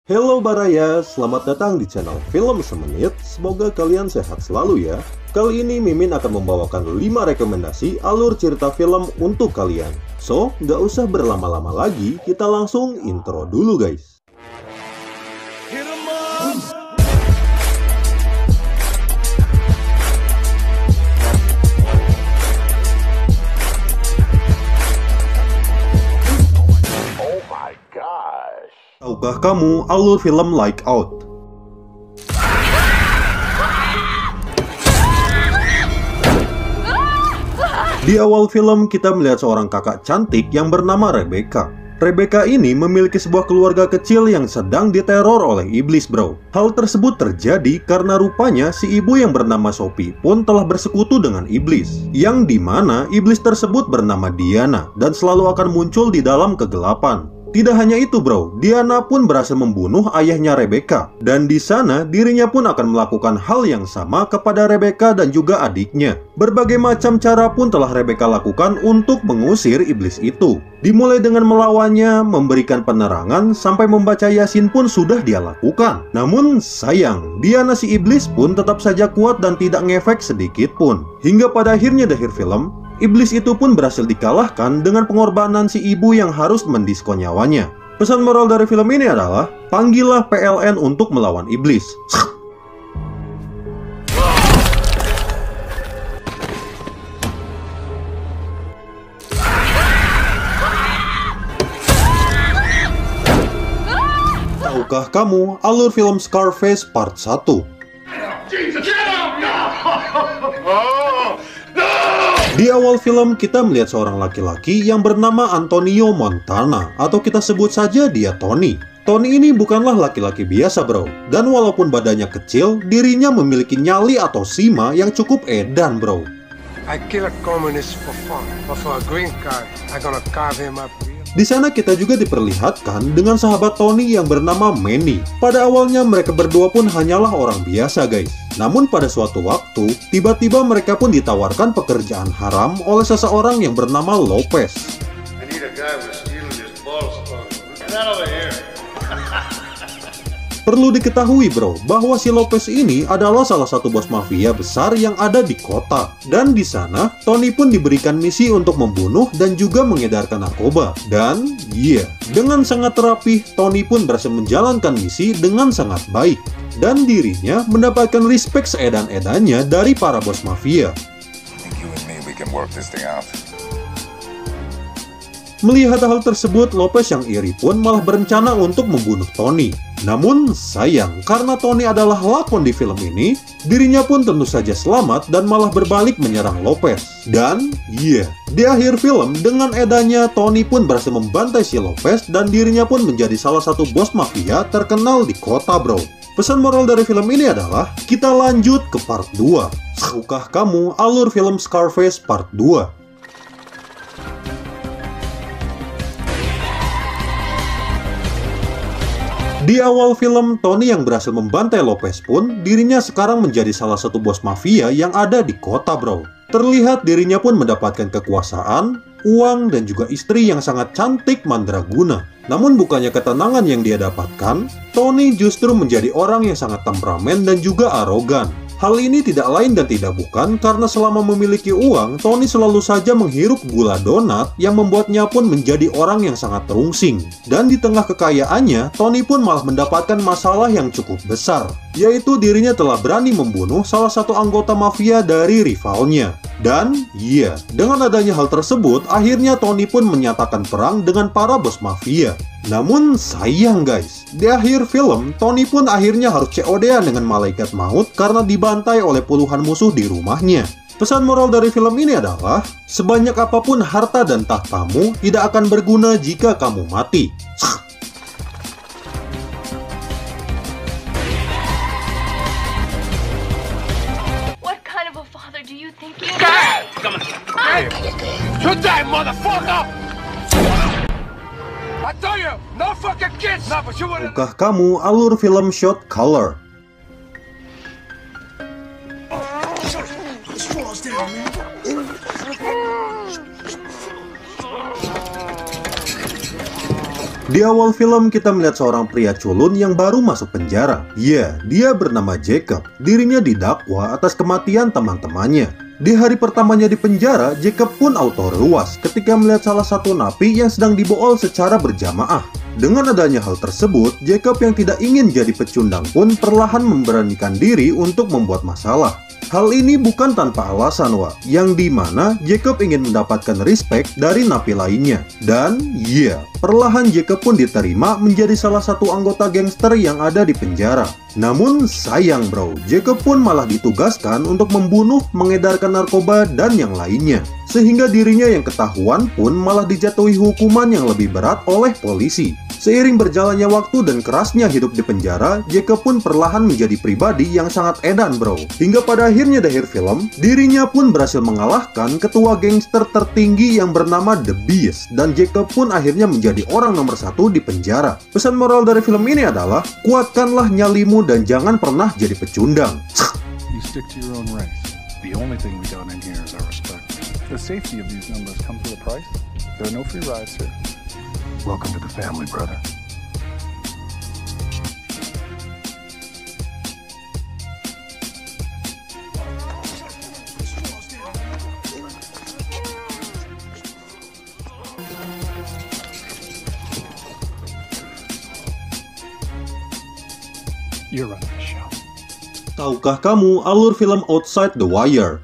Halo Baraya, selamat datang di channel Film Semenit. Semoga kalian sehat selalu ya. Kali ini Mimin akan membawakan 5 rekomendasi alur cerita film untuk kalian. So, nggak usah berlama-lama lagi, kita langsung intro dulu guys. Tahukah kamu alur film Lights Out? Di awal film kita melihat seorang kakak cantik yang bernama Rebecca. Rebecca ini memiliki sebuah keluarga kecil yang sedang diteror oleh iblis bro. Hal tersebut terjadi karena rupanya si ibu yang bernama Sophie pun telah bersekutu dengan iblis. Yang dimana iblis tersebut bernama Diana dan selalu akan muncul di dalam kegelapan. Tidak hanya itu bro, Diana pun berhasil membunuh ayahnya Rebecca. Dan di sana dirinya pun akan melakukan hal yang sama kepada Rebecca dan juga adiknya. Berbagai macam cara pun telah Rebecca lakukan untuk mengusir iblis itu. Dimulai dengan melawannya, memberikan penerangan, sampai membaca Yasin pun sudah dia lakukan. Namun sayang, Diana si iblis pun tetap saja kuat dan tidak ngefek sedikit pun. Hingga pada akhirnya di akhir film, iblis itu pun berhasil dikalahkan dengan pengorbanan si ibu yang harus mendiskon nyawanya. Pesan moral dari film ini adalah, panggillah PLN untuk melawan iblis. Tahukah kamu alur film Scarface Part 1? Di awal film kita melihat seorang laki-laki yang bernama Antonio Montana, atau kita sebut saja dia Tony. Tony ini bukanlah laki-laki biasa bro, dan walaupun badannya kecil, dirinya memiliki nyali atau sima yang cukup edan bro. I kill a communist for fun, but for a green card, I gonna carve him up. Di sana kita juga diperlihatkan dengan sahabat Tony yang bernama Manny. Pada awalnya mereka berdua pun hanyalah orang biasa guys. Namun pada suatu waktu, tiba-tiba mereka pun ditawarkan pekerjaan haram oleh seseorang yang bernama Lopez. I need a guy with stealing his balls. Not over here. Perlu diketahui bro, bahwa si Lopez ini adalah salah satu bos mafia besar yang ada di kota. Dan di sana, Tony pun diberikan misi untuk membunuh dan juga mengedarkan narkoba. Dan, dengan sangat rapih, Tony pun berhasil menjalankan misi dengan sangat baik. Dan dirinya mendapatkan respect seedan-edannya dari para bos mafia. Melihat hal tersebut, Lopez yang iri pun malah berencana untuk membunuh Tony. Namun sayang, karena Tony adalah lakon di film ini, dirinya pun tentu saja selamat dan malah berbalik menyerang Lopez. Dan di akhir film, dengan edannya, Tony pun berhasil membantai si Lopez dan dirinya pun menjadi salah satu bos mafia terkenal di kota bro. Pesan moral dari film ini adalah, kita lanjut ke part 2. Tahukah kamu alur film Scarface part 2? Di awal film, Tony yang berhasil membantai Lopez pun, dirinya sekarang menjadi salah satu bos mafia yang ada di kota bro. Terlihat dirinya pun mendapatkan kekuasaan, uang, dan juga istri yang sangat cantik mandraguna. Namun bukannya ketenangan yang dia dapatkan, Tony justru menjadi orang yang sangat temperamen dan juga arogan. Hal ini tidak lain dan tidak bukan karena selama memiliki uang, Tony selalu saja menghirup gula donat yang membuatnya pun menjadi orang yang sangat terungsing. Dan di tengah kekayaannya, Tony pun malah mendapatkan masalah yang cukup besar, yaitu dirinya telah berani membunuh salah satu anggota mafia dari rivalnya. Dan dengan adanya hal tersebut, akhirnya Tony pun menyatakan perang dengan para bos mafia. Namun sayang guys, di akhir film, Tony pun akhirnya harus COD-an dengan malaikat maut karena dibantai oleh puluhan musuh di rumahnya. Pesan moral dari film ini adalah, sebanyak apapun harta dan tahtamu tidak akan berguna jika kamu mati. What kind of a father do you think you God! Come on. Hey, you die, motherfucker! I tell you, no fucking kids! No, but you wouldn't... Tahukah kamu alur film Shot Color? Di awal film kita melihat seorang pria culun yang baru masuk penjara. Ya, dia bernama Jacob. Dirinya didakwa atas kematian teman-temannya. Di hari pertamanya di penjara, Jacob pun auto rewas ketika melihat salah satu napi yang sedang dibool secara berjamaah. Dengan adanya hal tersebut, Jacob yang tidak ingin jadi pecundang pun perlahan memberanikan diri untuk membuat masalah. Hal ini bukan tanpa alasan, yang dimana Jacob ingin mendapatkan respect dari napi lainnya. Dan perlahan Jacob pun diterima menjadi salah satu anggota gangster yang ada di penjara. Namun sayang bro, Jacob pun malah ditugaskan untuk membunuh, mengedarkan narkoba, dan yang lainnya. Sehingga dirinya yang ketahuan pun malah dijatuhi hukuman yang lebih berat oleh polisi. Seiring berjalannya waktu dan kerasnya hidup di penjara, Jacob pun perlahan menjadi pribadi yang sangat edan bro. Hingga pada akhirnya di akhir film, dirinya pun berhasil mengalahkan ketua gangster tertinggi yang bernama The Beast. Dan Jacob pun akhirnya menjadi orang nomor 1 di penjara. Pesan moral dari film ini adalah, kuatkanlah nyalimu dan jangan pernah jadi pecundang. You stick to your own race. The only thing we got in here is our respect. The safety of these numbers comes with a price. There are no free rides here. Welcome to the family, brother. You're running the show. Tahukah kamu alur film Outside the Wire?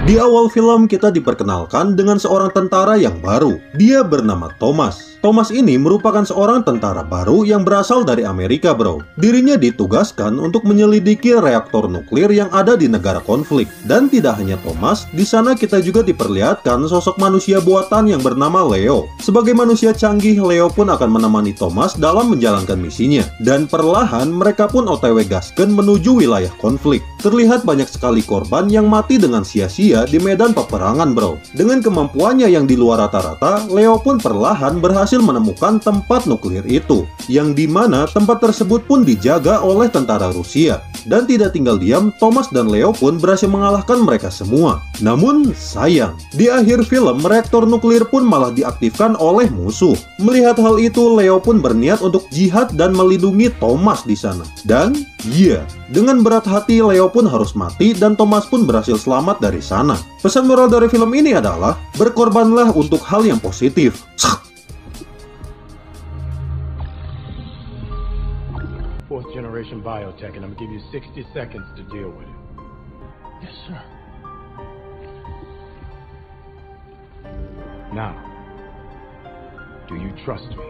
Di awal film kita diperkenalkan dengan seorang tentara yang baru. Dia bernama Thomas. Thomas ini merupakan seorang tentara baru yang berasal dari Amerika bro. Dirinya ditugaskan untuk menyelidiki reaktor nuklir yang ada di negara konflik. Dan tidak hanya Thomas, di sana kita juga diperlihatkan sosok manusia buatan yang bernama Leo. Sebagai manusia canggih, Leo pun akan menemani Thomas dalam menjalankan misinya. Dan perlahan mereka pun OTW gasken menuju wilayah konflik. Terlihat banyak sekali korban yang mati dengan sia-sia di medan peperangan bro. Dengan kemampuannya yang di luar rata-rata, Leo pun perlahan berhasil menemukan tempat nuklir itu, yang dimana tempat tersebut pun dijaga oleh tentara Rusia. Dan tidak tinggal diam, Thomas dan Leo pun berhasil mengalahkan mereka semua. Namun sayang, di akhir film reaktor nuklir pun malah diaktifkan oleh musuh. Melihat hal itu, Leo pun berniat untuk jihad dan melindungi Thomas di sana. Dan dengan berat hati Leo pun harus mati dan Thomas pun berhasil selamat dari sana. Pesan moral dari film ini adalah, berkorbanlah untuk hal yang positif. Fourth generation biotech, and I'm gonna give you 60 seconds to deal with it. Yes, sir. Now, do you trust me?